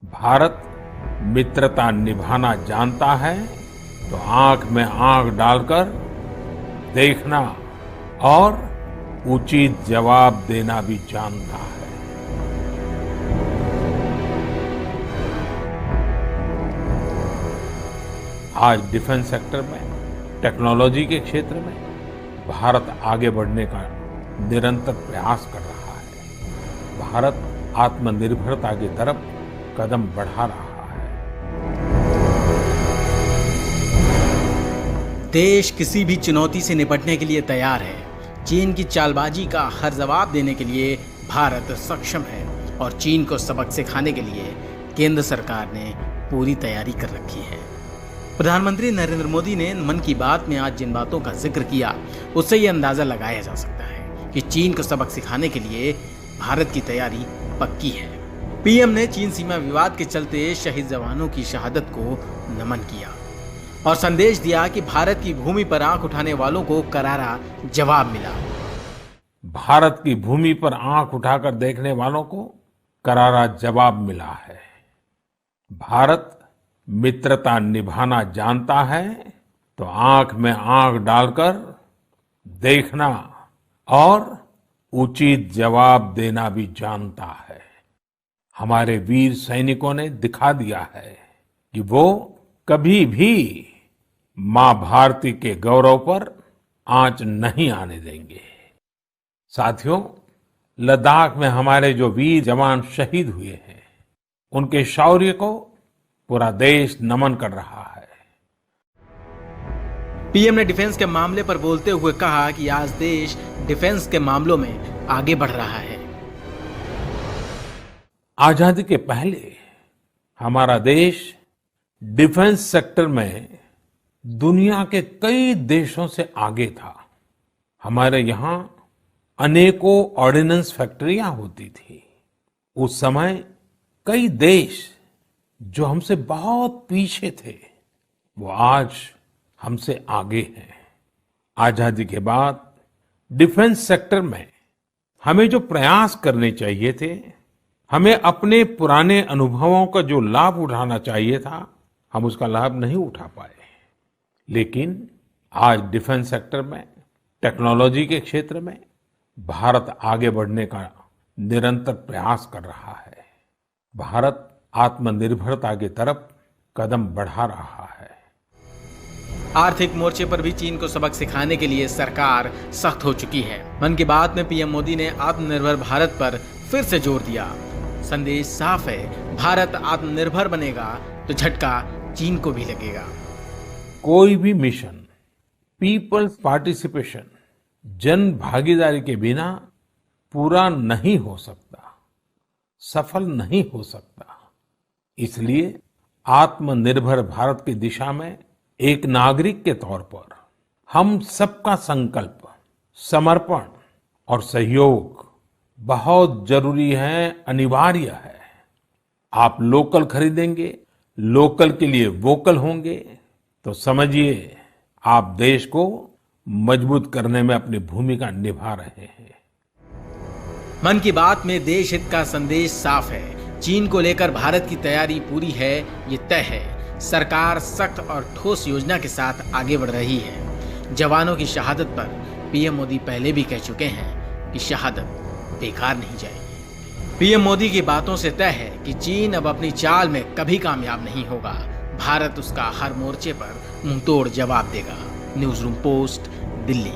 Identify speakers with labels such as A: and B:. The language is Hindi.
A: भारत मित्रता निभाना जानता है तो आंख में आंख डालकर देखना और उचित जवाब देना भी जानता है। आज डिफेंस सेक्टर में, टेक्नोलॉजी के क्षेत्र में भारत आगे बढ़ने का निरंतर प्रयास कर रहा है। भारत आत्मनिर्भरता की तरफ कदम बढ़ा रहा है।
B: देश किसी भी चुनौती से निपटने के लिए तैयार है। चीन की चालबाजी का हर जवाब देने के लिए भारत सक्षम है और चीन को सबक सिखाने के लिए केंद्र सरकार ने पूरी तैयारी कर रखी है। प्रधानमंत्री नरेंद्र मोदी ने मन की बात में आज जिन बातों का जिक्र किया, उससे ये अंदाजा लगाया जा सकता है कि चीन को सबक सिखाने के लिए भारत की तैयारी पक्की है। पीएम ने चीन सीमा विवाद के चलते शहीद जवानों की शहादत को नमन किया और संदेश दिया कि भारत की भूमि पर आंख उठाने वालों को करारा जवाब मिला।
A: भारत की भूमि पर आंख उठाकर देखने वालों को करारा जवाब मिला है। भारत मित्रता निभाना जानता है तो आंख में आंख डालकर देखना और उचित जवाब देना भी जानता है। हमारे वीर सैनिकों ने दिखा दिया है कि वो कभी भी मां भारती के गौरव पर आंच नहीं आने देंगे। साथियों, लद्दाख में हमारे जो वीर जवान शहीद हुए हैं, उनके शौर्य को पूरा देश नमन कर रहा है।
B: पीएम ने डिफेंस के मामले पर बोलते हुए कहा कि आज देश डिफेंस के मामलों में आगे बढ़ रहा है।
A: आजादी के पहले हमारा देश डिफेंस सेक्टर में दुनिया के कई देशों से आगे था। हमारे यहाँ अनेकों ऑर्डिनेंस फैक्ट्रियां होती थी। उस समय कई देश जो हमसे बहुत पीछे थे, वो आज हमसे आगे हैं। आजादी के बाद डिफेंस सेक्टर में हमें जो प्रयास करने चाहिए थे, हमें अपने पुराने अनुभवों का जो लाभ उठाना चाहिए था, हम उसका लाभ नहीं उठा पाए। लेकिन आज डिफेंस सेक्टर में, टेक्नोलॉजी के क्षेत्र में भारत आगे बढ़ने का निरंतर प्रयास कर रहा है। भारत आत्मनिर्भरता की तरफ कदम बढ़ा रहा है।
B: आर्थिक मोर्चे पर भी चीन को सबक सिखाने के लिए सरकार सख्त हो चुकी है। मन की बात में पीएम मोदी ने आत्मनिर्भर भारत पर फिर से जोर दिया। संदेश साफ है, भारत आत्मनिर्भर बनेगा तो झटका चीन को भी लगेगा।
A: कोई भी मिशन पीपल्स पार्टिसिपेशन, जन भागीदारी के बिना पूरा नहीं हो सकता, सफल नहीं हो सकता। इसलिए आत्मनिर्भर भारत की दिशा में एक नागरिक के तौर पर हम सबका संकल्प, समर्पण और सहयोग बहुत जरूरी है, अनिवार्य है। आप लोकल खरीदेंगे, लोकल के लिए वोकल होंगे, तो समझिए आप देश को मजबूत करने में अपनी भूमिका निभा रहे हैं।
B: मन की बात में देश हित का संदेश साफ है। चीन को लेकर भारत की तैयारी पूरी है, ये तय है। सरकार सख्त और ठोस योजना के साथ आगे बढ़ रही है। जवानों की शहादत पर पीएम मोदी पहले भी कह चुके हैं कि शहादत बेकार नहीं जाएगी। पीएम मोदी की बातों से तय है कि चीन अब अपनी चाल में कभी कामयाब नहीं होगा। भारत उसका हर मोर्चे पर मुंहतोड़ जवाब देगा। News room post, Delhi.